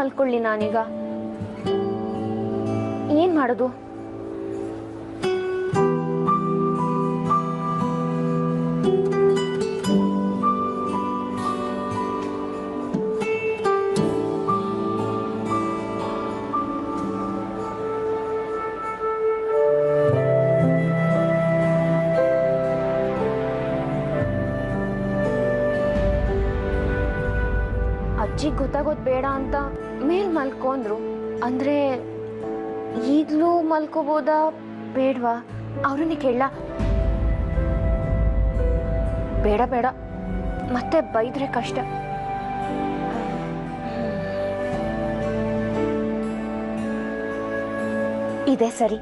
ಮಲ್ಕೊಳ್ಳಿ ನಾನೀಗ? ಏನ್ ಮಾಡೋದು? ಅಜ್ಜಿಗೆ ಗೊತ್ತಾಗೋದು ಬೇಡ ಅಂತ ಮೇಲ್ ಮಲ್ಕೊಂಡ್ರು. ಅಂದ್ರೆ ಈಗ್ಲೂ ಮಲ್ಕೋಬೋದಾ ಬೇಡ್ವಾ? ಅವ್ರನ್ನೇ ಕೇಳಲ್ಲ. ಬೇಡ ಬೇಡ, ಮತ್ತೆ ಬೈದ್ರೆ ಕಷ್ಟ. ಇದೆ ಸರಿ.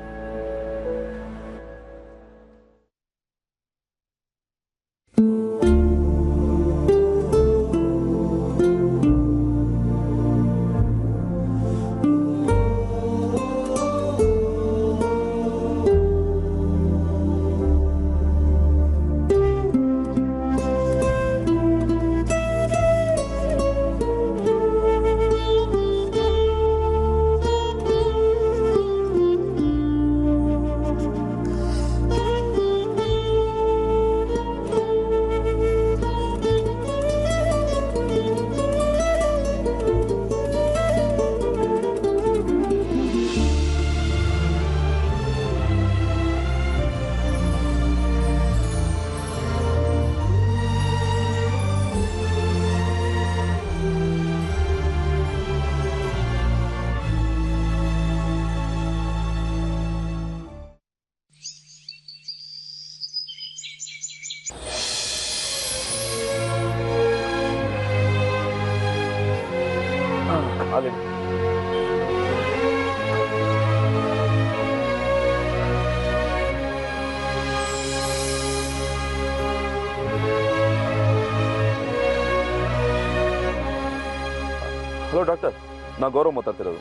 ಹಲೋ ಡಾಕ್ಟರ್, ನಾ ಗೌರವ್ ಮಾತಾಡ್ತಿರೋದು.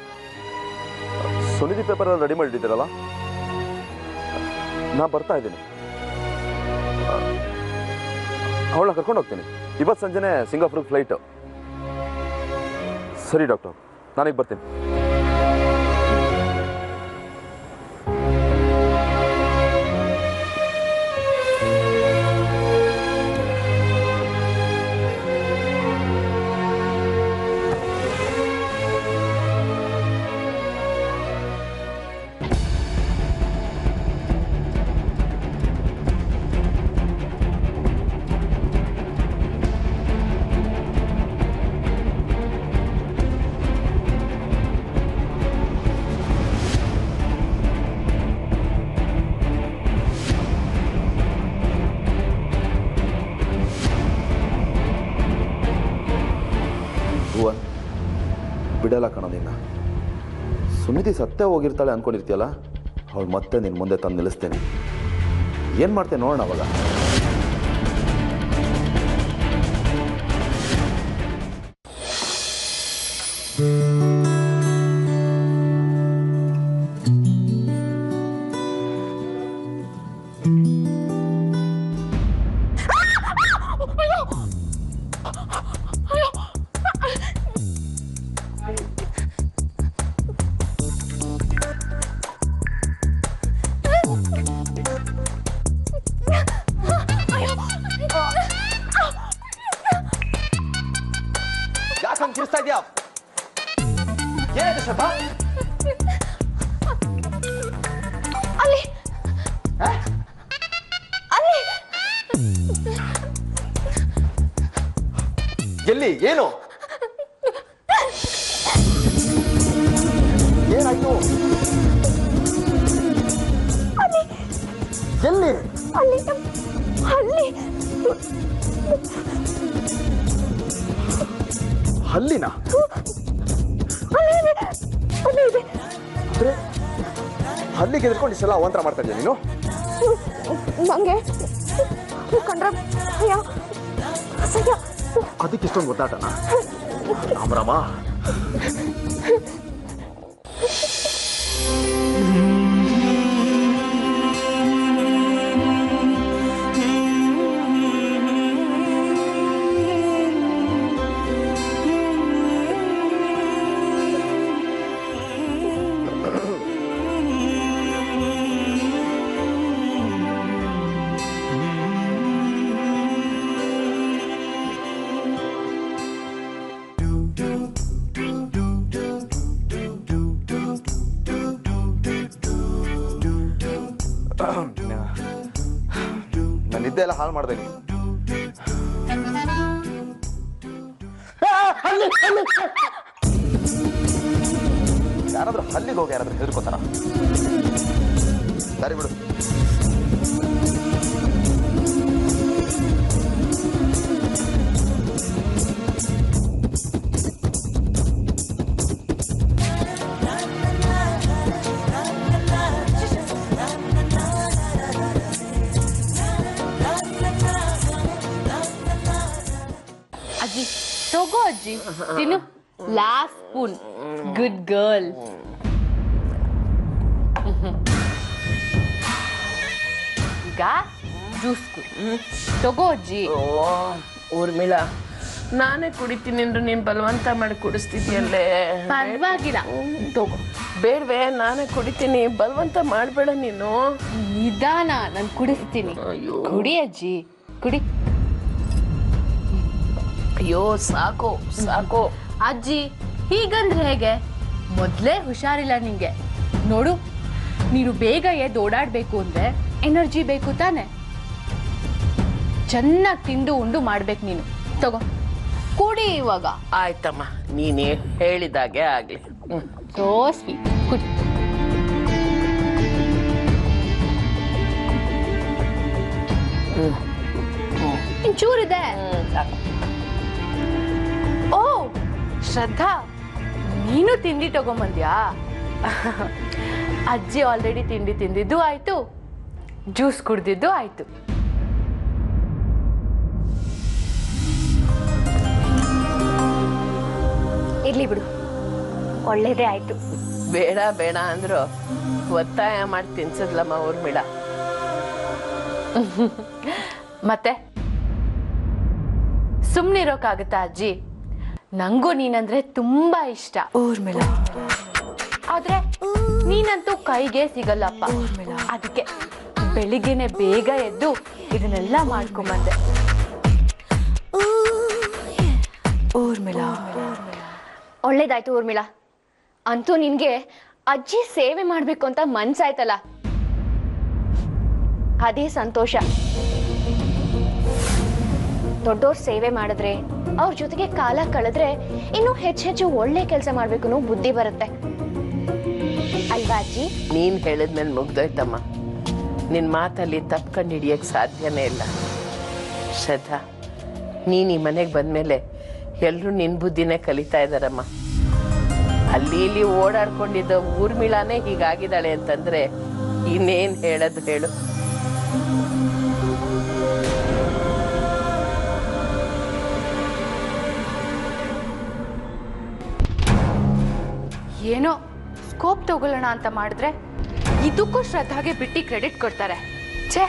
ಸುನಿಧಿ ಪೇಪರ್ ಎಲ್ಲ ರೆಡಿ ಮಾಡಿದ್ದೀರಲ್ಲ? ನಾ ಬರ್ತಾ ಇದ್ದೀನಿ. ಅವಳನ್ನ ಕರ್ಕೊಂಡು ಹೋಗ್ತೀನಿ. ಇವತ್ತು ಸಂಜೆನೆ ಸಿಂಗಾಪುರ್ಗೆ ಫ್ಲೈಟು. ಸರಿ ಡಾಕ್ಟರ್, ನಾನೀಗ ಬರ್ತೀನಿ. ಬಿಡಲ್ಲ ಕಣ ನಿನ್ನ. ಸುನಿಧಿ ಸತ್ತೇ ಹೋಗಿರ್ತಾಳೆ ಅನ್ಕೊಂಡಿರ್ತೀಯಲ್ಲ, ಅವಳು ಮತ್ತೆ ನಿನ್ನ ಮುಂದೆ ತಂದು ನಿಲ್ಲಿಸ್ತೇನೆ. ಏನು ಮಾಡ್ತೇನೆ ನೋಡೋಣ ಅವಾಗ. ಎಲ್ಲಿ ಏನು ಏನಾಯ್ತು? ಎಲ್ಲಿ? ಹಲ್ಲಿನ ಹಲ್ಲಿಗೆ ಎದ್ಕೊಂಡು ಇಷ್ಟೆಲ್ಲ ಅವಾಂತರ ಮಾಡ್ತಾ ಇದೆಯಾ ನೀನು? ನಂಗೆ ಅದಕ್ಕೆ ಇಷ್ಟೊಂದು ಗೊತ್ತಾಟನ? ರಾಮ ಮುಂದೆ ಎಲ್ಲ ಹಾಳು ಮಾಡ್ದೆ ನೀನು. ಯಾರಾದ್ರೂ ಹಲ್ಲಿಗೆ ಹೋಗಿ ಯಾರಾದ್ರೂ ಹೆದರ್ಕೋತಾರ? ಸರಿ ಬಿಡು. ಅಜ್ಜಿ ತಗೋ ಅಜ್ಜಿ ತಿನ್ನು. Last spoon. Good girl. ಈಗ ಜ್ಯೂಸ್ ತಗೋ ಅಜ್ಜಿ. ಊರ್ಮಿಳಾ, ನಾನೇ ಕುಡಿತೀನಿ ಅಂದ್ರೆ ನೀನ್ ಬಲವಂತ ಮಾಡಿ ಕುಡಿಸ್ತಿದ್ಯಲ್ಲೇ. ಪರವಾಗಿಲ್ಲ ತಗೋ. ಬೇಡ್ವೆ, ನಾನೇ ಕುಡಿತೀನಿ, ಬಲವಂತ ಮಾಡ್ಬೇಡ ನೀನು. ನಿಧಾನ, ನಾನು ಕುಡಿಸ್ತೀನಿ. ಕುಡಿ ಅಜ್ಜಿ, ಕುಡಿ. ಅಯ್ಯೋ ಸಾಕು ಸಾಕು. ಅಜ್ಜಿ ಹೀಗಂದ್ರೆ ಹೇಗೆ? ಮೊದ್ಲೇ ಹುಷಾರಿಲ್ಲ ನಿಂಗೆ. ನೋಡು, ನೀನು ಬೇಗ ಎದ್ದು ಓಡಾಡ್ಬೇಕು ಅಂದ್ರೆ ಎನರ್ಜಿ ಬೇಕು ತಾನೆ. ಚೆನ್ನಾಗಿ ತಿಂದು ಉಂಡು ಮಾಡ್ಬೇಕು ನೀನು. ತಗೋ ಕುಡಿ ಇವಾಗ. ಆಯ್ತಮ್ಮ, ನೀನೇ ಹೇಳಿದಾಗೆ ಆಗ್ಲಿ. So sweet. ಕುಡಿ. ಇಂಚೂರಿದೆ. ಓ ಶ್ರದ್ಧಾ, ನೀನು ತಿಂಡಿ ತಗೊಂಬಂದ್ಯಾ? ಅಜ್ಜಿ ಆಲ್ರೆಡಿ ತಿಂಡಿ ತಿಂದಿದ್ದು ಆಯ್ತು, ಜ್ಯೂಸ್ ಕುಡ್ದಿದ್ದು ಆಯ್ತು. ಇರ್ಲಿ ಬಿಡು, ಒಳ್ಳೇದೇ ಆಯ್ತು. ಬೇಡ ಬೇಡ ಅಂದ್ರು ಒತ್ತಾಯ ಮಾಡಿ ತಿನ್ಸದ್ಲಮ್ಮ ಊರ್ಮಿಳಾ. ಮತ್ತೆ ಸುಮ್ನಿರೋಕ್ಕಾಗತ್ತಾ ಅಜ್ಜಿ? ನಂಗೂ ನೀನಂದ್ರೆ ತುಂಬಾ ಇಷ್ಟ ಊರ್ಮಿಳಾ. ಆದ್ರೆ ನೀನಂತೂ ಕೈಗೆ ಸಿಗಲ್ಲಪ್ಪ. ಅದಕ್ಕೆ ಬೆಳಿಗ್ಗೆನೆ ಬೇಗ ಎದ್ದು ಇದನ್ನೆಲ್ಲ ಮಾಡ್ಕೊಂಬಂದೆ. ಊರ್ಮಿಳಾ, ಒಳ್ಳೇದಾಯ್ತು ಊರ್ಮಿಳಾ. ಅಂತೂ ನಿನ್ಗೆ ಅಜ್ಜಿ ಸೇವೆ ಮಾಡ್ಬೇಕು ಅಂತ ಮನ್ಸಾಯ್ತಲ್ಲ, ಅದೇ ಸಂತೋಷ. ದೊಡ್ಡೋರ್ ಸೇವೆ ಮಾಡಿದ್ರೆ, ಅವ್ರ ಜೊತೆಗೆ ಕಾಲ ಕಳೆದ್ರೆ ಇನ್ನೂ ಹೆಚ್ಚೆಚ್ಚು ಒಳ್ಳೆ ಕೆಲಸ ಮಾಡ್ಬೇಕು ಅನ್ನೋ ಬುದ್ಧಿ ಬರುತ್ತೆ ಅಲ್ವಾ ಅಜ್ಜಿ? ನೀನ್ ಹೇಳಿದ್ಮೇಲೆ ಮುಗ್ದೋಯ್ತಮ್ಮ. ನಿನ್ ಮಾತಲ್ಲಿ ತಪ್ಕೊಂಡು ಹಿಡಿಯಕ್ ಸಾಧ್ಯನೇ ಇಲ್ಲ. ಶ್ರದ್ಧಾ, ನೀನ್ ಈ ಮನೆಗೆ ಬಂದ್ಮೇಲೆ ಎಲ್ರು ನಿನ್ ಬುದ್ಧಿನೇ ಕಲಿತಾ ಇದಾರಮ್ಮ. ಅಲ್ಲಿ ಇಲ್ಲಿ ಓಡಾಡ್ಕೊಂಡಿದ್ದ ಊರ್ಮಿಳಾನೇ ಹೀಗಾಗಿದ್ದಾಳೆ ಅಂತಂದ್ರೆ ಇನ್ನೇನ್ ಹೇಳೋದು ಹೇಳು. ಏನೋ ಸ್ಕೋಪ್ ತಗೊಳ್ಳೋಣ ಅಂತ ಮಾಡಿದ್ರೆ ಇದಕ್ಕೂ ಶ್ರದ್ಧಾಗೆ ಬಿಟ್ಟು ಕ್ರೆಡಿಟ್ ಕೊಡ್ತಾರೆ. ಛೇ.